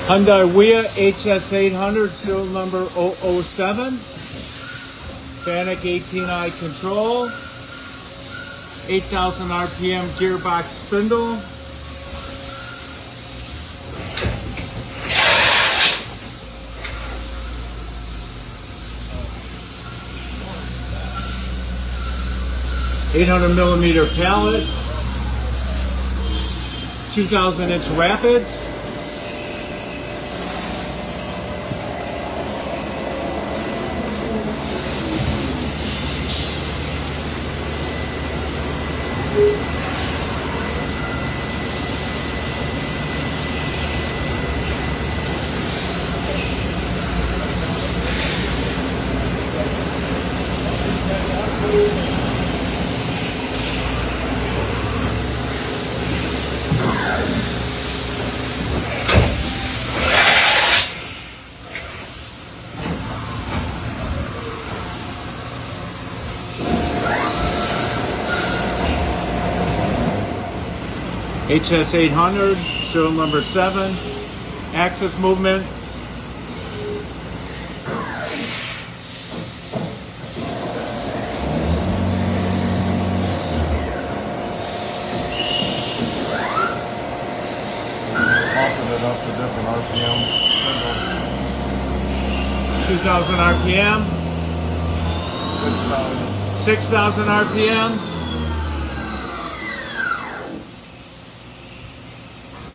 Hyundai HS800, serial number 007. Fanuc 18i control. 8,000 RPM gearbox spindle. $800mm pallet. 2,000-inch rapids. HS800, serial number 7, axis movement. Bumping it up to different RPM. 2,000 RPM, 6,000 RPM.